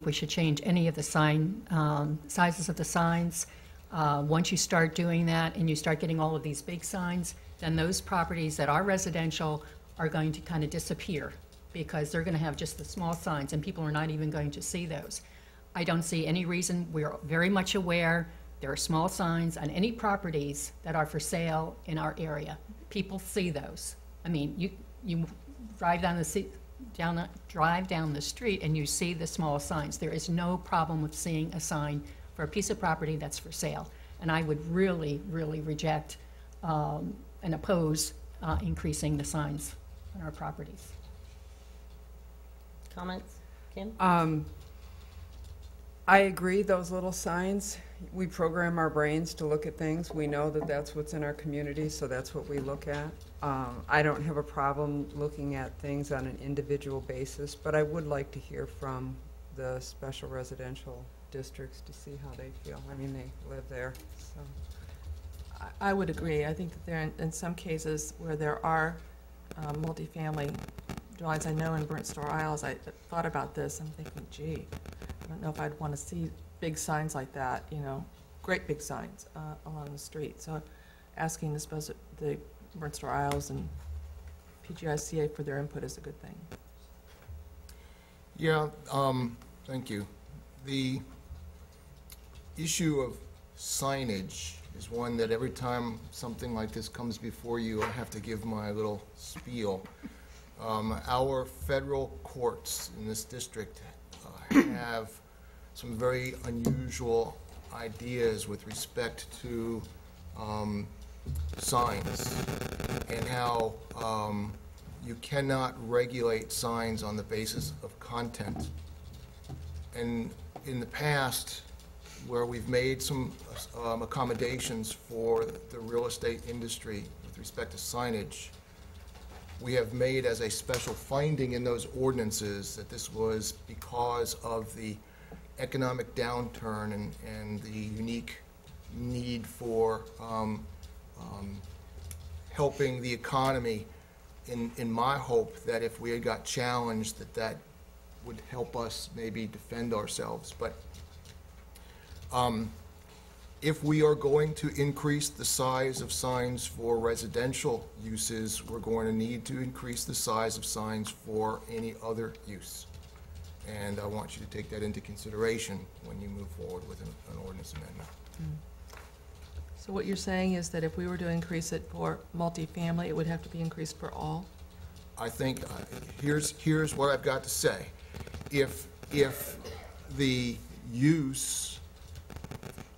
we should change any of the sign sizes of the signs. Once you start doing that and you start getting all of these big signs, then those properties that are residential are going to kind of disappear because they're going to have just the small signs and people are not even going to see those. I don't see any reason. We're very much aware there are small signs on any properties that are for sale in our area. People see those. I mean, you drive down the street and you see the small signs. There is no problem with seeing a sign for a piece of property that's for sale. And I would really, really reject and oppose increasing the signs on our properties. Comments? Kim? I agree, those little signs, we program our brains to look at things. We know that that's what's in our community, so that's what we look at. I don't have a problem looking at things on an individual basis, but I would like to hear from the special residential districts to see how they feel. I mean, they live there, so. I would agree. I think that there, in some cases where there are multifamily dwellings, I know in Burnt Store Isles, I thought about this. I'm thinking, gee, I don't know if I'd want to see big signs like that, you know, great big signs along the street. So asking the Burnt Store Isles and PGICA for their input is a good thing. Yeah, thank you. The issue of signage is one that every time something like this comes before you, I have to give my little spiel. Our federal courts in this district have some very unusual ideas with respect to signs and how you cannot regulate signs on the basis of content. And in the past, where we've made some accommodations for the real estate industry with respect to signage, we have made as a special finding in those ordinances that this was because of the economic downturn and the unique need for helping the economy, in my hope that if we had got challenged, that would help us maybe defend ourselves. But if we are going to increase the size of signs for residential uses, we're going to need to increase the size of signs for any other use. And I want you to take that into consideration when you move forward with an ordinance amendment. So what you're saying is that if we were to increase it for multifamily, it would have to be increased for all? I think, here's what I've got to say. If the use,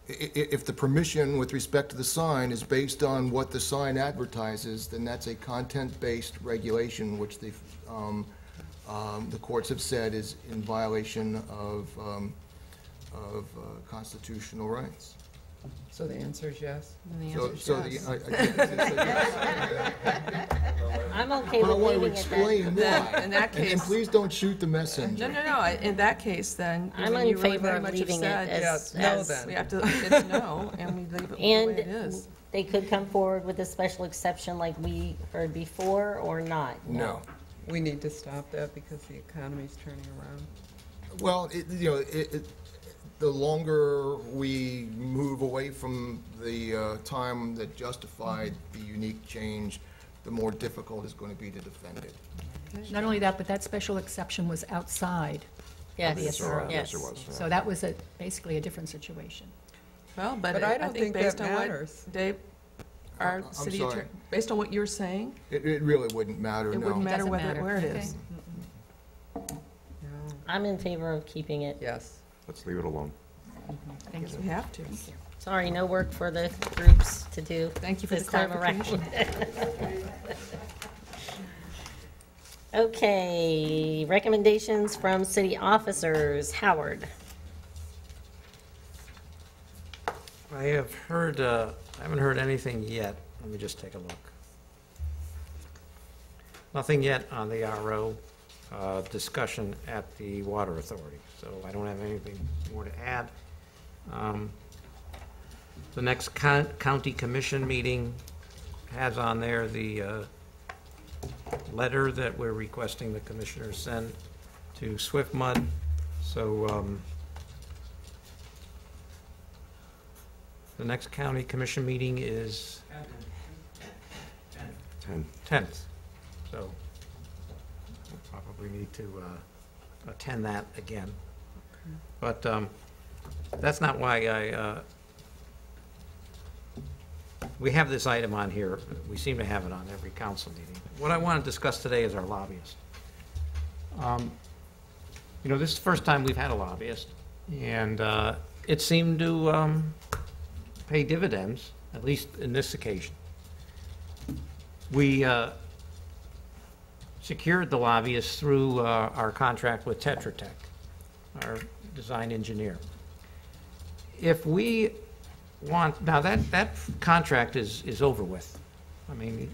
if the permission with respect to the sign is based on what the sign advertises, then that's a content-based regulation, which the courts have said is in violation of constitutional rights. So the answer is yes? And the answer is yes. I'm okay But I with want to leaving it explain then. why. In that case, and please don't shoot the messenger. No. In that case, then, I'm in favor of leaving it as we have to. It's no, and we leave it the way it is. They could come forward with a special exception like we heard before, or not. No. We need to stop that because the economy's turning around. Well, the longer we move away from the time that justified the unique change, the more difficult it's going to be to defend it. Not only that, but that special exception was outside Yes. of the SRO. Yes. So that was basically a different situation. Well, but I don't think based that on matters. what Dave, our I'm city sorry. attorney, based on what you're saying, It really wouldn't matter, it no. wouldn't matter Doesn't where it matter. is. No. I'm in favor of keeping it. Yes. Let's leave it alone. Thank Yes, you. we have to. Sorry, no work for the groups to do Thank you for this the time around. clarification. Okay, recommendations from city officers. Howard. I have heard, I haven't heard anything yet. Let me just take a look. Nothing yet on the RO discussion at the Water Authority, so I don't have anything more to add. The next county commission meeting has on there the letter that we're requesting the commissioners send to Swift Mud So, the next county commission meeting is 10th. So we'll probably need to attend that again. But that's not why we have this item on here. We seem to have it on every council meeting. What I want to discuss today is our lobbyist. This is the first time we've had a lobbyist, and it seemed to pay dividends, at least in this occasion. We secured the lobbyist through our contract with Tetra Tech, our design engineer. If we want, now that contract is over with. I mean,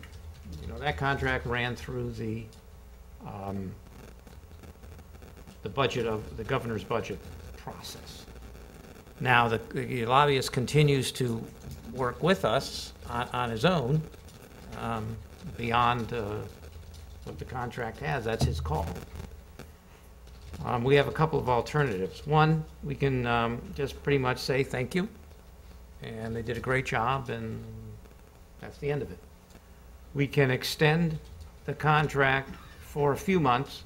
that contract ran through the budget of the governor's budget process. Now, the lobbyist continues to work with us on his own, beyond what the contract has. That's his call. We have a couple of alternatives. One, we can just pretty much say thank you, and they did a great job, and that's the end of it. We can extend the contract for a few months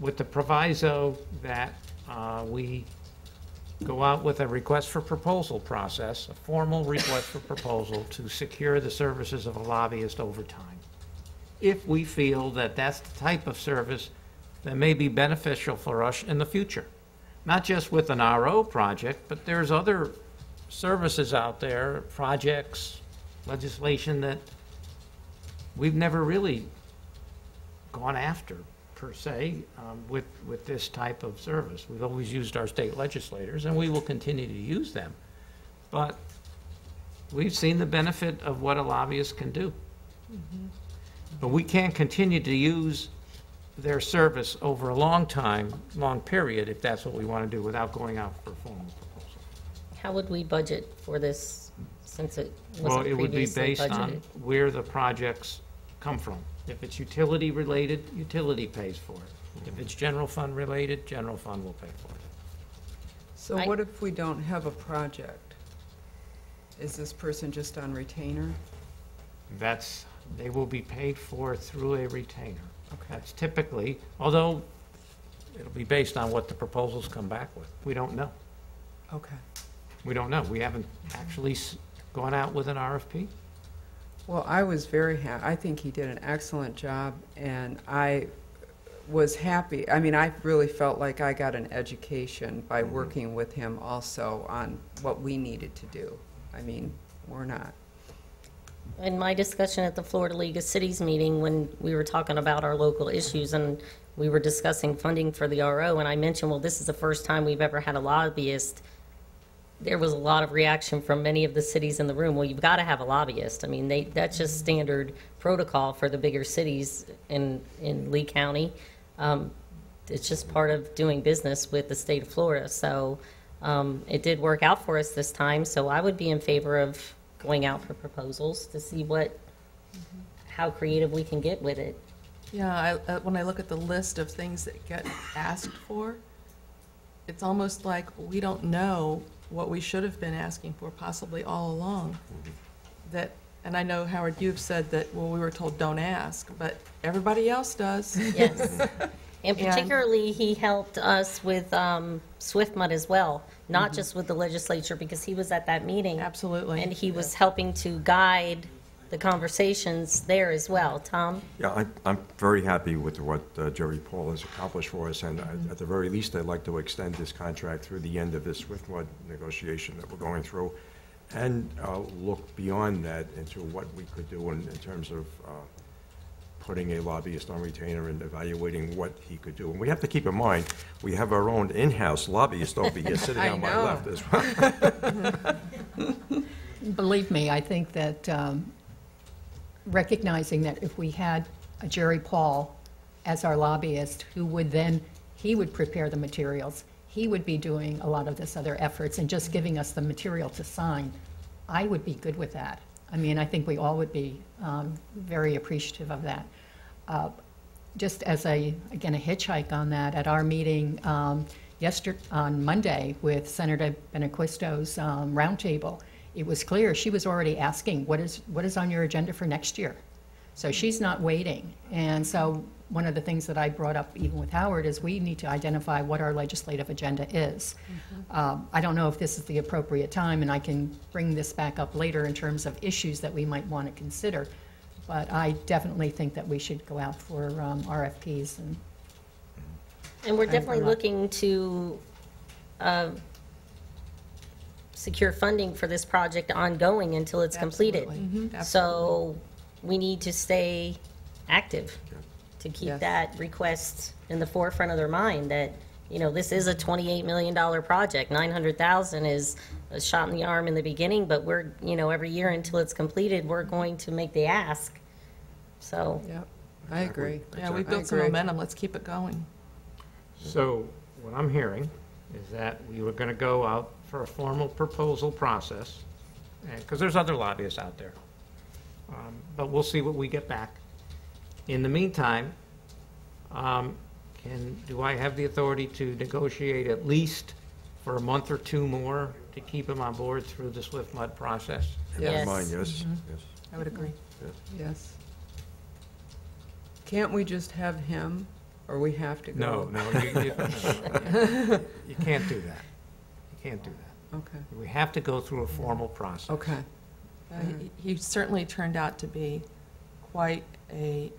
with the proviso that we go out with a request for proposal process, a formal request for proposal to secure the services of a lobbyist over time. If we feel that that's the type of service that may be beneficial for us in the future. Not just with an RO project, but there's other services out there, projects, legislation that we've never really gone after, per se, with this type of service. We've always used our state legislators, and we will continue to use them. But we've seen the benefit of what a lobbyist can do. Mm-hmm. But we can't continue to use their service over a long period, if that's what we want to do, without going out for a formal proposal. How would we budget for this, since it Well, wasn't it would be previously based on budgeted? where the projects come from. If it's utility related, utility pays for it. If it's general fund related, general fund will pay for it. So what if we don't have a project? Is this person just on retainer? They will be paid for through a retainer. Okay. That's typically, although it'll be based on what the proposals come back with. We don't know. Okay. We don't know. We haven't actually gone out with an RFP. Well, I was very happy. I think he did an excellent job, and I was happy. I mean, I really felt like I got an education by working with him also on what we needed to do. I mean, we're not. In my discussion at the Florida League of Cities meeting, when we were talking about our local issues and we were discussing funding for the RO, and I mentioned, well, this is the first time we've ever had a lobbyist, there was a lot of reaction from many of the cities in the room. Well, you've got to have a lobbyist. I mean, that's just standard protocol for the bigger cities in Lee County. It's just part of doing business with the state of Florida. So it did work out for us this time. So I would be in favor of going out for proposals to see how creative we can get with it. Yeah, when I look at the list of things that get asked for, it's almost like we don't know what we should have been asking for possibly all along. And I know, Howard, you've said that, well, we were told don't ask, but everybody else does. Yes. And particularly, he helped us with SwiftMud as well, not just with the legislature, because he was at that meeting. Absolutely. And he was helping to guide the conversations there as well. Tom? Yeah, I'm very happy with what Jerry Paul has accomplished for us, and at the very least, I'd like to extend this contract through the end of this SwiftMud negotiation that we're going through, and look beyond that into what we could do in terms of putting a lobbyist on retainer and evaluating what he could do. And we have to keep in mind, we have our own in-house lobbyist over here sitting on my left as well. Believe me, I think that recognizing that if we had a Jerry Paul as our lobbyist, who would then, he would prepare the materials, he would be doing a lot of this other efforts and just giving us the material to sign, I would be good with that. I mean, I think we all would be very appreciative of that. just as a hitchhike on that, at our meeting on Monday with Senator Benaquisto's roundtable, it was clear she was already asking, what is on your agenda for next year? So she's not waiting. And so one of the things that I brought up even with Howard is we need to identify what our legislative agenda is. I don't know if this is the appropriate time, and I can bring this back up later in terms of issues that we might want to consider. But I definitely think that we should go out for RFPs. And we're definitely looking to secure funding for this project ongoing until it's completed. So we need to stay active to keep Yes. that request in the forefront of their mind that, you know, this is a $28 million project. 900,000 is a shot in the arm in the beginning, but we're, you know, every year until it's completed, we're going to make the ask. So, Yep, I agree. Yeah, we built some agree. momentum, let's keep it going. So what I'm hearing is that we were going to go out for a formal proposal process, because there's other lobbyists out there. But we'll see what we get back. In the meantime, do I have the authority to negotiate at least for a month or two more to keep him on board through the Swift Mud process? In my Yes. mind, yes, yes. I would agree. Yes. Can't we just have him, or we have to No, go? no, you can't do that. You can't do that. Okay, We have to go through a formal process. okay. He certainly turned out to be quite an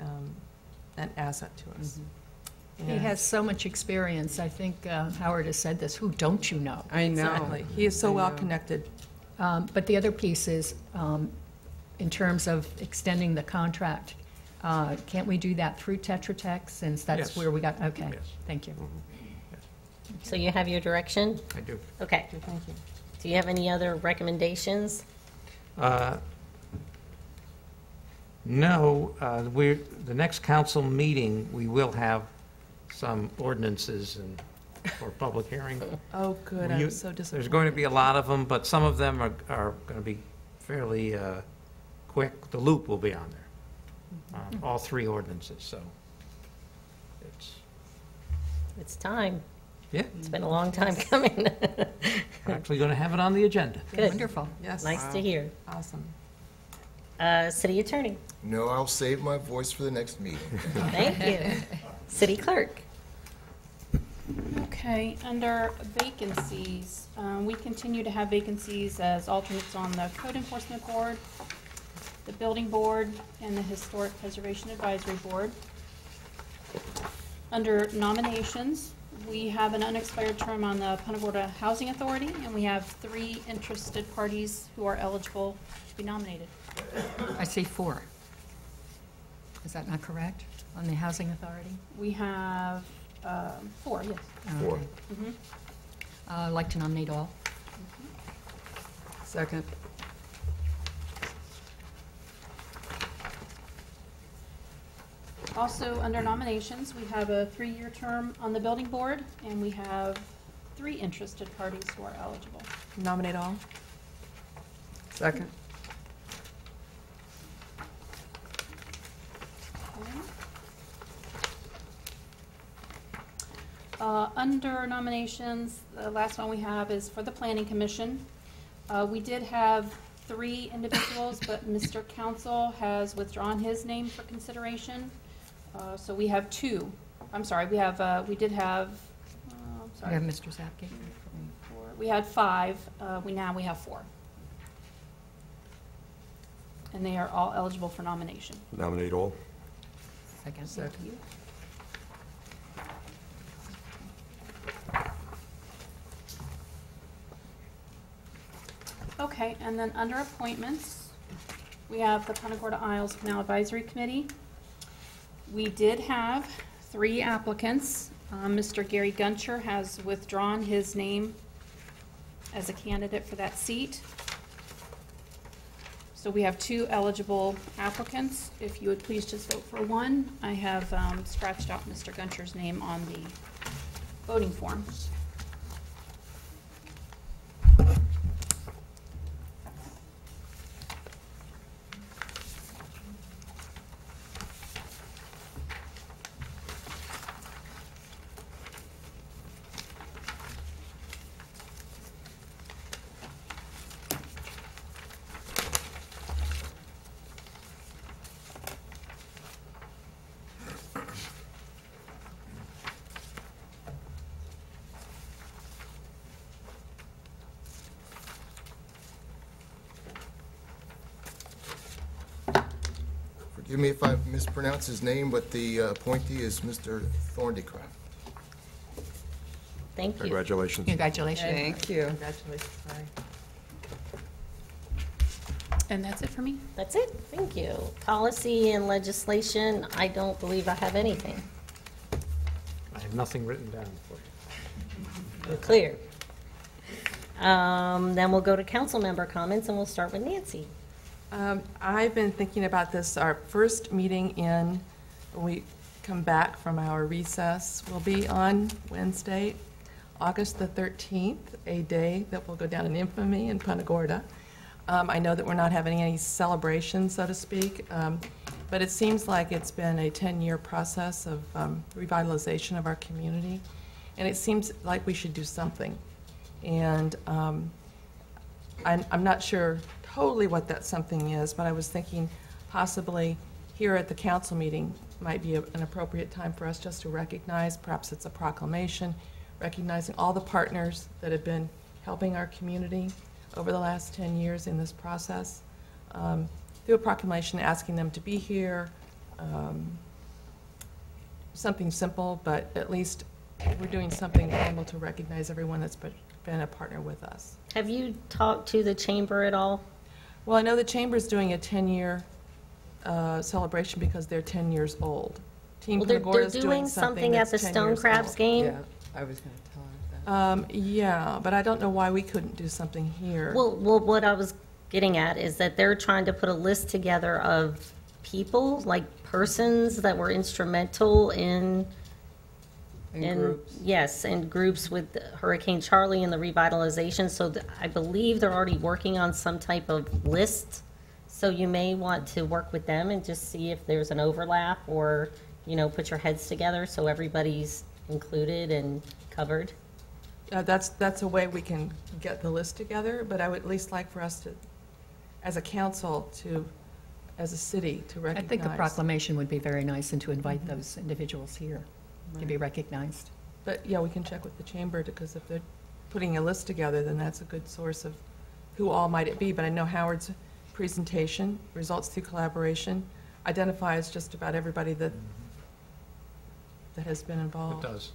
asset to us. He has so much experience. I think Howard has said this, who don't you know? I know. Exactly. He is so I well know. connected. But the other piece is, in terms of extending the contract, can't we do that through Tetra Tech, since that's Yes. where we got, okay, Yes. thank you. so you have your direction? I do. Okay. Thank you. Do you have any other recommendations? No, the next council meeting, we will have some ordinances and for public hearing. Oh, good, I'm so There's disappointed. going to be a lot of them, but some of them are going to be fairly quick. The loop will be on there, all three ordinances, so it's, It's time. yeah, It's been a long time coming. we're actually going to have it on the agenda. Good. Wonderful. Yes. Nice to hear. Awesome. City Attorney, No, I'll save my voice for the next meeting. thank you. City Clerk, Okay, under vacancies, we continue to have vacancies as alternates on the Code Enforcement Board, the Building Board, and the Historic Preservation Advisory Board. Under nominations, we have an unexpired term on the Punta Gorda Housing Authority, and we have 3 interested parties who are eligible to be nominated. I see 4. Is that not correct, on the Housing Authority? We have 4, yes. Four. Okay. Mhm. I'd like to nominate all. Second. Also, under nominations, we have a 3-year term on the Building Board, and we have 3 interested parties who are eligible. Nominate all? Second. Under nominations, the last one we have is for the Planning Commission. We did have 3 individuals, but Mr. Council has withdrawn his name for consideration. So we have 2. I'm sorry, we did have, I'm We sorry. have Mr. Zapke. 4. We had 5, now we have 4. And they are all eligible for nomination. Nominate all. Second. Second. Okay, and then under appointments, we have the Punta Gorda Isles Canal Advisory Committee. We did have 3 applicants. Mr. Gary Guncher has withdrawn his name as a candidate for that seat. So we have 2 eligible applicants. If you would please just vote for one. I have scratched out Mr. Guncher's name on the voting form. Forgive me if I mispronounce his name, but the appointee is Mr. Thorndicraft. Thank you. Congratulations. Congratulations. Thank you. Congratulations, Mary. And that's it for me. That's it, thank you. Policy and legislation, I don't believe I have anything. I have nothing written down for you. We're clear. Then we'll go to council member comments, and we'll start with Nancy. I've been thinking about this. Our first meeting when we come back from our recess will be on Wednesday, August the 13th, a day that will go down in infamy in Punta Gorda. I know that we're not having any celebration, so to speak, but it seems like it's been a 10-year process of revitalization of our community, and it seems like we should do something. And I'm not sure totally what that something is, but I was thinking possibly here at the council meeting might be an appropriate time for us just to recognize, perhaps it's a proclamation, recognizing all the partners that have been helping our community over the last 10 years in this process, through a proclamation asking them to be here, something simple, but at least we're doing something formal to recognize everyone that's been a partner with us. Have you talked to the chamber at all? Well, I know the Chamber's doing a 10-year celebration because they're 10 years old. Team Well, Punta they're Gorda's doing something at that's the 10 Stone years Crabs old. game? Yeah, I was going to tell her that. Yeah, but I don't know why we couldn't do something here. Well, what I was getting at is that they're trying to put a list together of people, like persons that were instrumental in In groups. Yes, and groups with Hurricane Charlie and the revitalization. So I believe they're already working on some type of list. So you may want to work with them and just see if there's an overlap, or, put your heads together so everybody's included and covered. That's a way we can get the list together, but I would at least like for us to, as a council, as a city, to I recognize. think a proclamation would be very nice, and to invite those individuals here to be recognized. But, yeah, we can check with the chamber, because if they're putting a list together, then that's a good source of who all might it be. But I know Howard's presentation, results through collaboration, identifies just about everybody that has been It involved. does.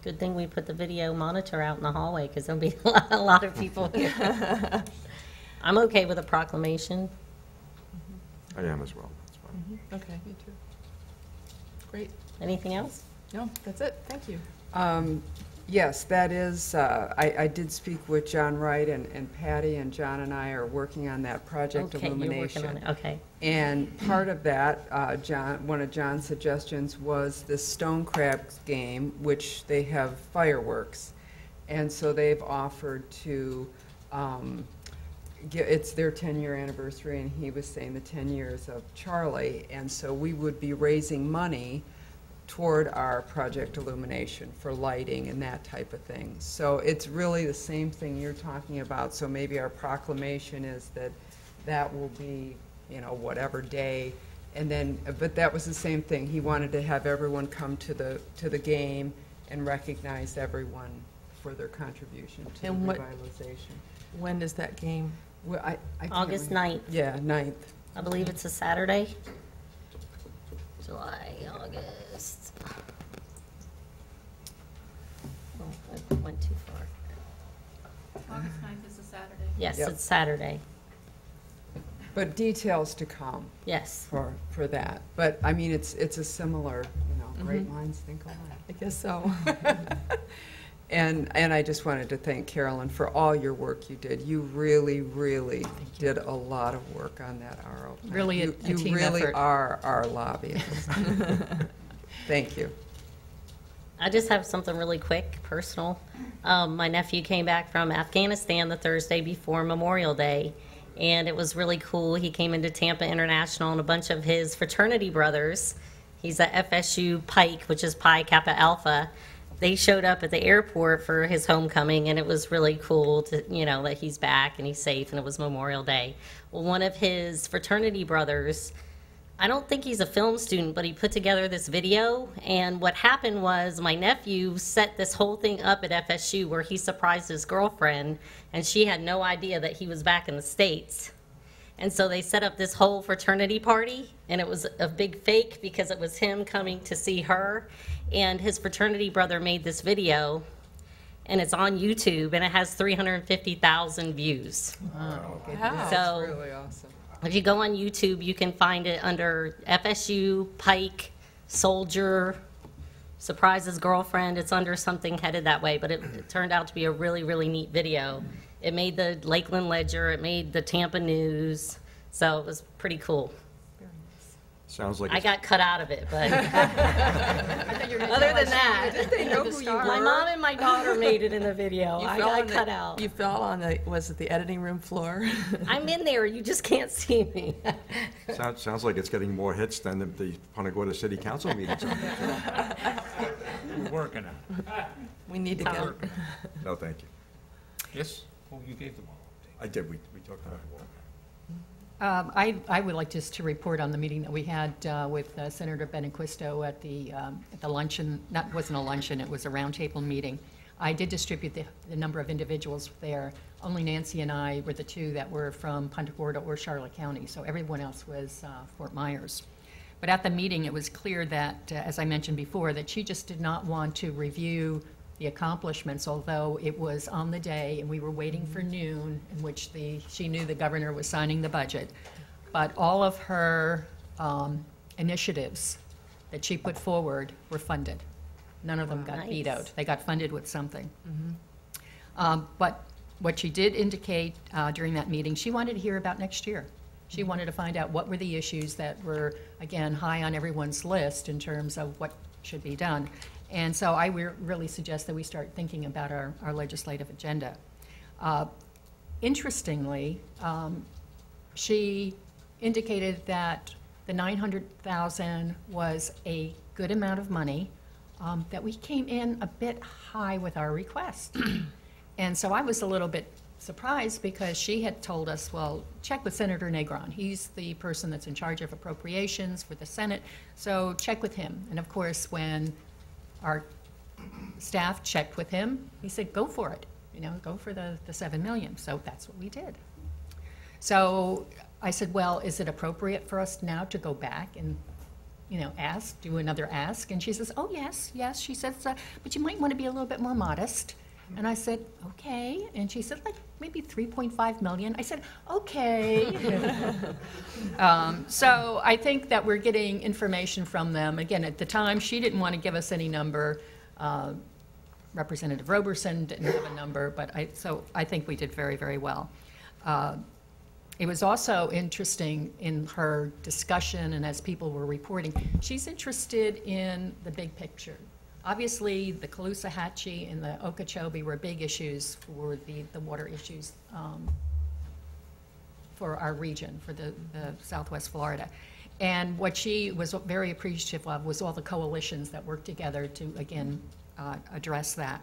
Good thing we put the video monitor out in the hallway, because there'll be a lot of people here. I'm okay with a proclamation. I am as well, that's fine. Okay, me too. Great. Anything else? No, that's it. Thank you. Yes, that is, I did speak with John Wright and Patty, and John and I are working on that project Okay, you're illumination. working on it, okay. And part of that, one of John's suggestions was the Stone Crabs game, which they have fireworks. And so they've offered to, it's their 10-year anniversary, and he was saying the 10 years of Charlie. And so we would be raising money toward our project illumination for lighting and that type of thing. So it's really the same thing you're talking about. So maybe our proclamation is that will be, whatever day. And then, but that was the same thing. He wanted to have everyone come to the game and recognize everyone for their contribution to the And what- revitalization. When does that game? Well, I can't August remember. 9th. Yeah, 9th. I believe it's a Saturday. July, August. Oh, I went too far. August 9th is a Saturday. Yes, Yep. it's Saturday. But details to come Yes. for that. But, I mean, it's a similar, great minds think alike. I guess so. And I just wanted to thank Carolyn for all your work you did. You really, really did a lot of work on that RO plan. Really a You team really effort. are our lobbyist. Thank you. I just have something really quick, personal. My nephew came back from Afghanistan the Thursday before Memorial Day, and it was really cool. He came into Tampa International, and a bunch of his fraternity brothers, he's a FSU Pike, which is Pi Kappa Alpha, they showed up at the airport for his homecoming, and it was really cool to, that he's back and he's safe, and it was Memorial Day. Well, one of his fraternity brothers, I don't think he's a film student, but he put together this video, and what happened was my nephew set this whole thing up at FSU where he surprised his girlfriend, and she had no idea that he was back in the States. And so they set up this whole fraternity party, and it was a big fake because it was him coming to see her. And his fraternity brother made this video, and it's on YouTube, and it has 350,000 views. Wow. Wow. So Really awesome. if you go on YouTube, you can find it under FSU, Pike, Soldier, Surprises Girlfriend. It's under something headed that way, but it turned out to be a really, really neat video. It made the Lakeland Ledger, it made the Tampa News, so it was pretty cool. Sounds like I it's got cut out of it, but other than that, They know who you were. my mom and my daughter made it in the video. I fell got on the- cut out. You fell on the, was it the editing room floor? I'm in there, you just can't see me. sounds like it's getting more hits than the Punta Gorda City Council meetings. We're working on it. We need to get, No, thank you. Yes? Oh, you gave them all. I did, we talked about it. I would like just to report on the meeting that we had with Senator Benequisto at the luncheon. Not wasn't a luncheon, it was a roundtable meeting. I did distribute the number of individuals there. Only Nancy and I were the two that were from Punta Gorda or Charlotte County, so everyone else was Fort Myers. But at the meeting, it was clear that, as I mentioned before, that she just did not want to review the accomplishments, although it was on the day and we were waiting for noon, in which she knew the governor was signing the budget. But all of her initiatives that she put forward were funded. None of them got Nice. vetoed. They got funded with something. But what she did indicate during that meeting, she wanted to hear about next year. She wanted to find out what were the issues that were, again, high on everyone's list in terms of what should be done. And so I really suggest that we start thinking about our legislative agenda. Interestingly, she indicated that the $900,000 was a good amount of money, that we came in a bit high with our request. And so I was a little bit surprised because she had told us, well, check with Senator Negron. He's the person that's in charge of appropriations for the Senate, so check with him. And of course, when our staff checked with him, he said, go for it, go for the $7 million. So that's what we did. So I said, well, is it appropriate for us now to go back and, do another ask? And she says, oh, yes. She says, but you might want to be a little bit more modest. And I said, okay. And she said, like, maybe 3.5 million. I said, okay. So I think that we're getting information from them. Again, at the time, she didn't want to give us any number. Representative Roberson didn't have a number, but I think we did very, very well. It was also interesting in her discussion, and as people were reporting, she's interested in the big picture. Obviously, the Caloosahatchee and the Okeechobee were big issues for the water issues for our region, for the Southwest Florida. And what she was very appreciative of was all the coalitions that worked together to, again, address that.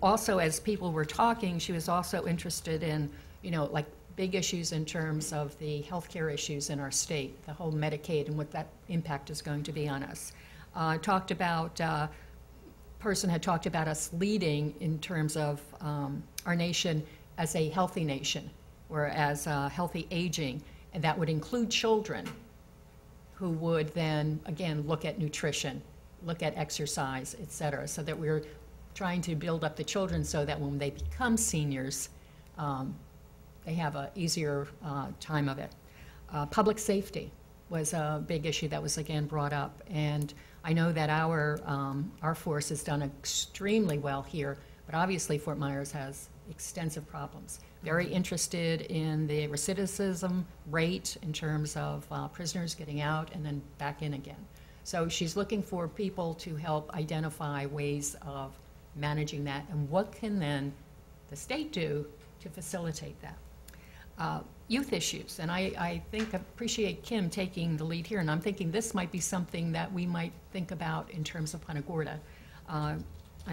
Also, as people were talking, she was also interested in, like big issues in terms of the healthcare issues in our state, the whole Medicaid and what that impact is going to be on us. Talked about, person had talked about us leading in terms of our nation as a healthy nation, or as healthy aging, and that would include children who would then, again, look at nutrition, look at exercise, et cetera, so that we're trying to build up the children so that when they become seniors, they have an easier time of it. Public safety was a big issue that was again brought up, and I know that our force has done extremely well here, but obviously Fort Myers has extensive problems. Very interested in the recidivism rate in terms of prisoners getting out and then back in again. So she's looking for people to help identify ways of managing that, and what can then the state do to facilitate that. Youth issues, and I appreciate Kim taking the lead here, and I'm thinking this might be something that we might think about in terms of Punta Gorda. I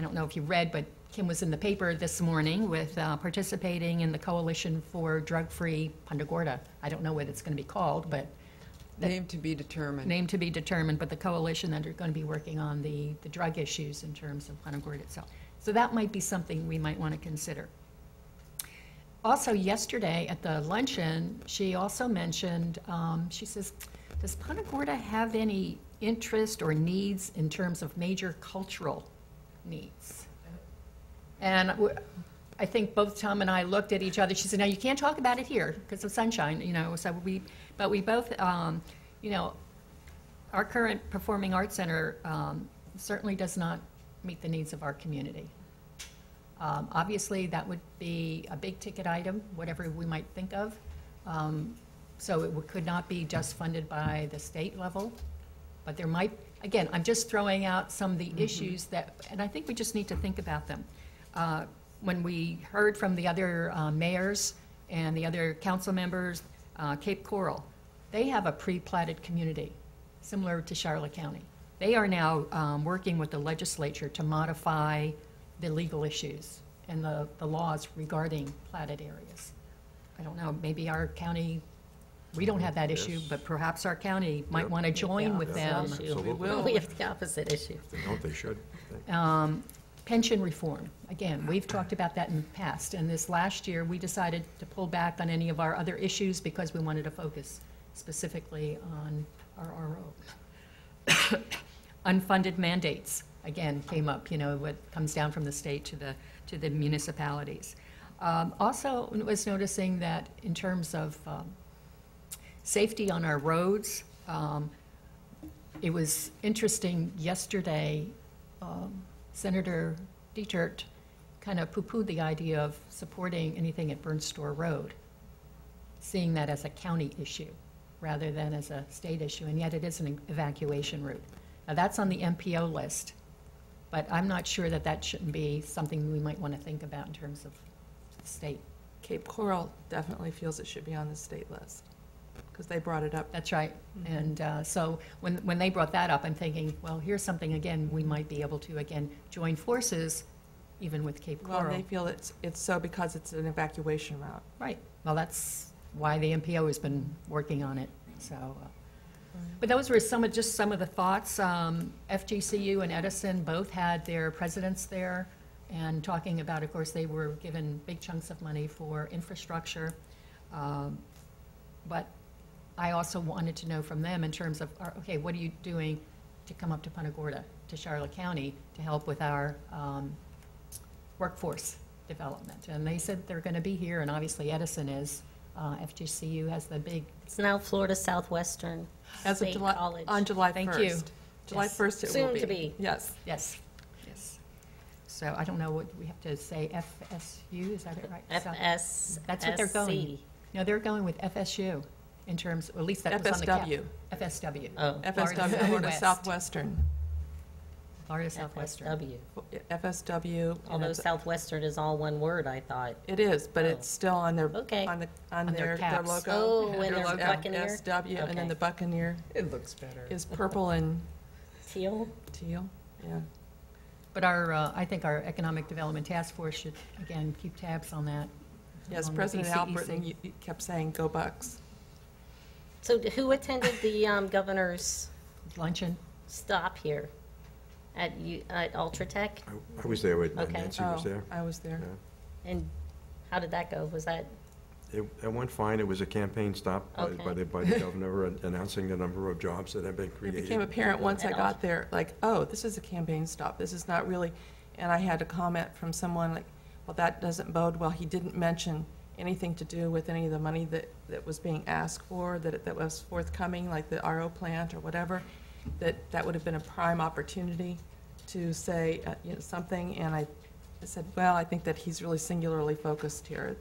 don't know if you read, but Kim was in the paper this morning with participating in the Coalition for Drug-Free Punta Gorda. I don't know what it's going to be called, but Name to be determined. name to be determined, but the coalition that are going to be working on the drug issues in terms of Punta Gorda itself. So that might be something we might want to consider. Also, yesterday at the luncheon, she also mentioned, she says, does Punta Gorda have any interest or needs in terms of major cultural needs? And I think both Tom and I looked at each other. She said, "No, you can't talk about it here because of sunshine, you know." So but we both, you know, our current Performing Arts Center certainly does not meet the needs of our community. Obviously, that would be a big ticket item, whatever we might think of. So it could not be just funded by the state level, but there might, again, I'm just throwing out some of the issues that, and I think we just need to think about them. When we heard from the other mayors and the other council members, Cape Coral, they have a pre-platted community, similar to Charlotte County. They are now working with the legislature to modify the legal issues and the laws regarding platted areas. I don't know, maybe our county, we don't have that issue, but perhaps our county might want to join with them. Absolutely. We have the opposite issue. If they don't, they should. Pension reform, again, we've talked about that in the past, and this last year, we decided to pull back on any of our other issues because we wanted to focus specifically on our RO. Unfunded mandates, again, came up, you know, what comes down from the state to the municipalities. Also was noticing that in terms of safety on our roads, it was interesting yesterday, Senator Dietert kind of poo-pooed the idea of supporting anything at Burn Store Road, seeing that as a county issue rather than as a state issue, and yet it is an evacuation route. Now, that's on the MPO list, but I'm not sure that that shouldn't be something we might want to think about in terms of the state. Cape Coral definitely feels it should be on the state list, because they brought it up. That's right. And so when they brought that up, I'm thinking, well, here's something, again, we might be able to, again, join forces even with Cape Well, Coral. they feel it's so because it's an evacuation route. Right. Well, that's why the MPO has been working on it, so. But those were just some of the thoughts. FGCU and Edison both had their presidents there and talking about, of course, they were given big chunks of money for infrastructure. But I also wanted to know from them in terms of, okay, what are you doing to come up to Punta Gorda, to Charlotte County, to help with our workforce development? And they said they're going to be here, and obviously Edison is. FGCU has the big, It's now Florida Southwestern As of State July, College. on July 1st. Thank you. July Yes. 1st it will Soon be. to be. Yes. yes, yes. So I don't know what we have to say, FSU, is that it right? FSSC. That's what they're going. No, they're going with FSU in terms, or at least that was on the cap. FSW. FSW. Oh, FSW, Florida West. Southwestern. Florida Southwestern. FSW. FSW. and Although it's- Southwestern is all one word, I thought. It is, but Oh. it's still on their, Okay. on On their their caps. logo. Oh, Yeah, and their logo, Buccaneer? FSW, and then Okay. the Buccaneer It looks better. is purple and Teal? teal, yeah. But I think our Economic Development Task Force should, again, keep tabs on that. Yes, along with President ECEC. Albritton kept saying, "Go Bucks." So who attended the governor's Luncheon. stop here at Ultratech? I was there with Okay. Nancy was there. I was there. Yeah. And how did that go? Was that, It went fine. It was a campaign stop by Okay. the governor announcing the number of jobs that have been It created. became apparent once I At got there, like, oh, this is a campaign stop. This is not really, and I had a comment from someone like, well, that doesn't bode well. He didn't mention anything to do with any of the money that was being asked for, that was forthcoming, like the RO plant or whatever, that would have been a prime opportunity to say something. And I said, well, I think that he's really singularly focused here.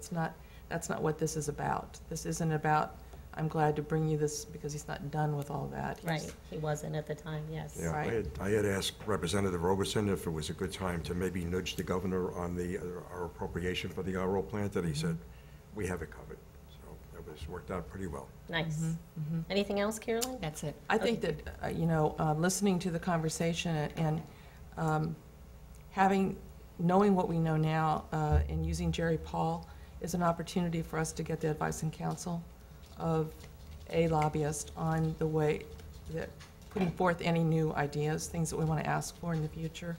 That's not what this is about. This isn't about, I'm glad to bring you this, because he's not done with all that. right, he wasn't at the time, yes. Yeah, Right. I had asked Representative Roberson if it was a good time to maybe nudge the governor on our appropriation for the RO plant, and he said, we have it covered. So that was worked out pretty well. Nice. Anything else, Carolyn? That's it. I think that, listening to the conversation and knowing what we know now and using Jerry Paul is an opportunity for us to get the advice and counsel of a lobbyist on the way that putting forth any new ideas, things that we want to ask for in the future.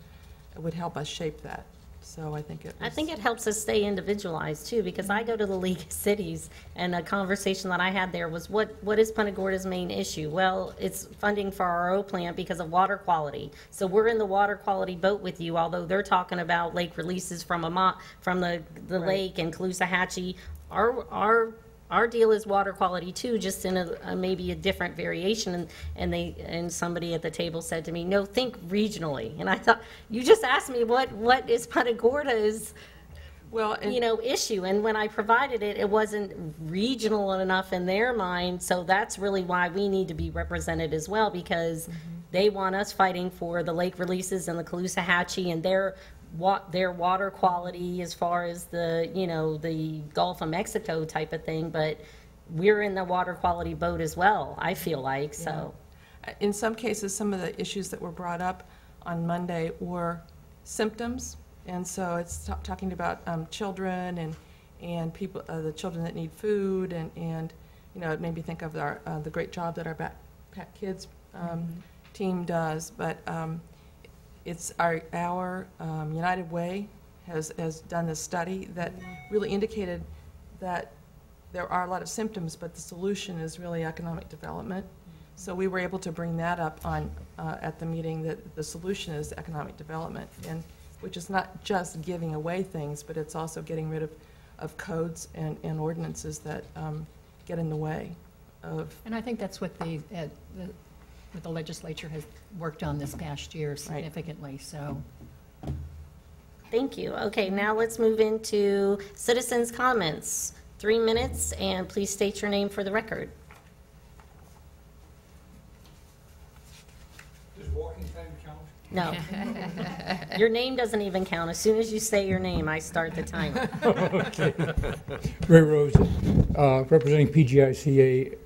It would help us shape that. So I think it I was- think it helps us stay individualized too, because I go to the League of Cities, and a conversation that I had there was, what is Punta Gorda's main issue? Well, it's funding for our RO plant because of water quality. So we're in the water quality boat with you, although they're talking about lake releases from the lake and Caloosahatchee. Our deal is water quality too, just in a maybe a different variation. And somebody at the table said to me, "No, think regionally." And I thought, you just asked me what is Punta Gorda's well, and issue, and when I provided it, it wasn't regional enough in their mind. So that's really why we need to be represented as well, because they want us fighting for the lake releases and the Caloosahatchee and their water quality as far as the Gulf of Mexico type of thing, but we're in the water quality boat as well, I feel like. So in some cases, some of the issues that were brought up on Monday were symptoms, and so it's talking about children and people, the children that need food, and it made me think of the great job that our Backpack Kids team does, but it's our United Way has done this study that really indicated that there are a lot of symptoms, but the solution is really economic development. So we were able to bring that up on at the meeting, that the solution is economic development, and which is not just giving away things, but it's also getting rid of codes and ordinances that get in the way of. And I think that's what the legislature has worked on this past year significantly, so. thank you. Okay, now let's move into citizens' comments. 3 minutes, and please state your name for the record. Does walking time count? No. Your name doesn't even count. As soon as you say your name, I start the timer. Ray Rose, representing PGICA.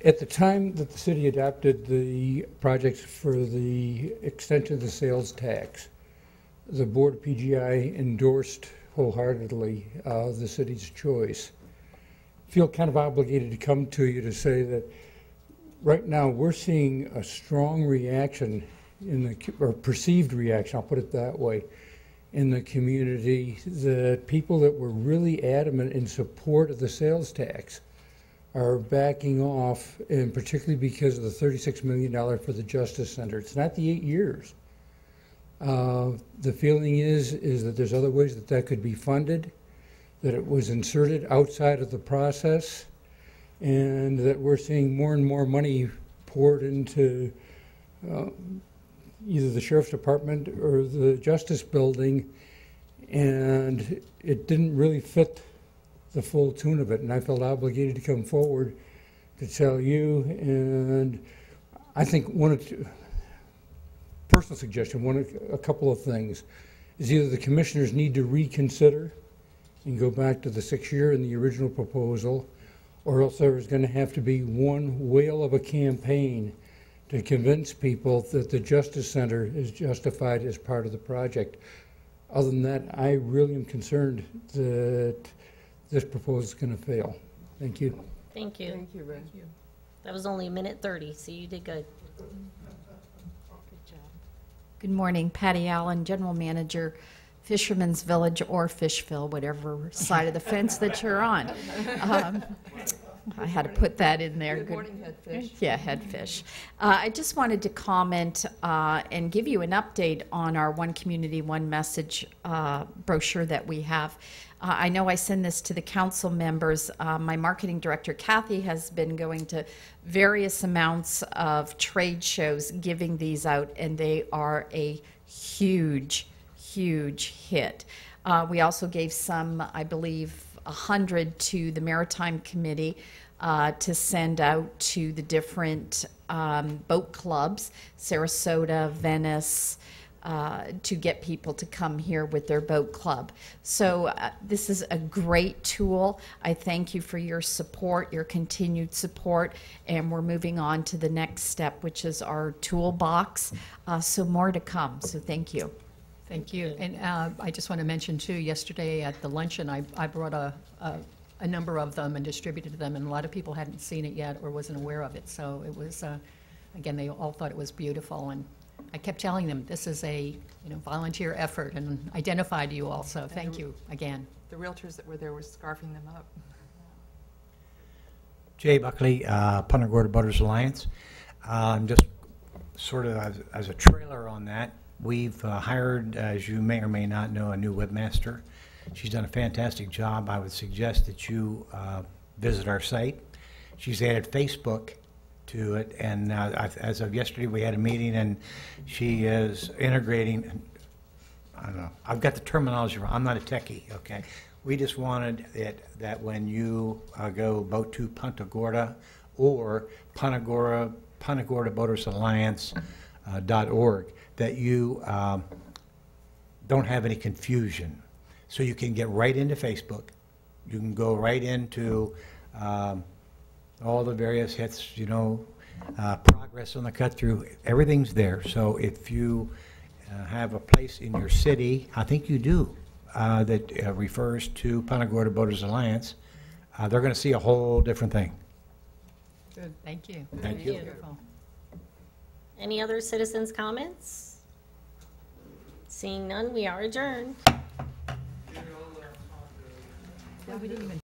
At the time that the city adopted the projects for the extension of the sales tax, the board of PGI endorsed wholeheartedly the city's choice. Feel kind of obligated to come to you to say that right now we're seeing a strong reaction or perceived reaction, I'll put it that way, in the community, that people that were really adamant in support of the sales tax are backing off, and particularly because of the $36 million for the Justice Center. It's not the 8 years. The feeling is that there's other ways that could be funded, that it was inserted outside of the process, and that we're seeing more and more money poured into either the Sheriff's Department or the Justice Building, and it didn't really fit the full tune of it, and I felt obligated to come forward to tell you. And I think personal suggestion, a couple of things, is either the commissioners need to reconsider and go back to the 6-year in the original proposal, or else there is going to have to be one whale of a campaign to convince people that the Justice Center is justified as part of the project. Other than that, I really am concerned that this proposal is going to fail. Thank you. Thank you. Thank you, Ray. That was only 1:30, so you did good. Good morning, Patty Allen, General Manager, Fisherman's Village or Fishville, whatever side of the fence that you're on. I had to put that in there. Good morning, Headfish. Yeah, Headfish. I just wanted to comment and give you an update on our One Community, One Message brochure that we have. I know I send this to the council members. My marketing director, Kathy, has been going to various amounts of trade shows giving these out, and they are a huge, huge hit. We also gave some, I believe, 100 to the Maritime Committee to send out to the different boat clubs, Sarasota, Venice, to get people to come here with their boat club. So this is a great tool. I thank you for your support, your continued support, and we're moving on to the next step, which is our toolbox. So more to come, so thank you. Thank you. And I just want to mention, too, yesterday at the luncheon, I brought a number of them and distributed them, and a lot of people hadn't seen it yet or wasn't aware of it. So it was, again, they all thought it was beautiful, and I kept telling them, this is a, volunteer effort, and identified you all, so thank you again. The realtors that were there were scarfing them up. Jay Buckley, Punta Gorda Butters Alliance. Just sort of as a trailer on that, we've hired, as you may or may not know, a new webmaster. She's done a fantastic job. I would suggest that you visit our site. She's added Facebook to it, and as of yesterday, we had a meeting, and she is integrating. I don't know. I've got the terminology wrong. I'm not a techie, okay? We just wanted it that when you go boat to Punta Gorda or Punta Gorda Boaters Alliance .org, that you don't have any confusion. So you can get right into Facebook. You can go right into all the various hits, progress on the cut through. Everything's there. So if you have a place in your city, I think you do, that refers to Punta Gorda Boaters Alliance, they're going to see a whole different thing. Good, thank you. Thank you. Wonderful. Any other citizens' comments? Seeing none, we are adjourned. Yeah, we didn't even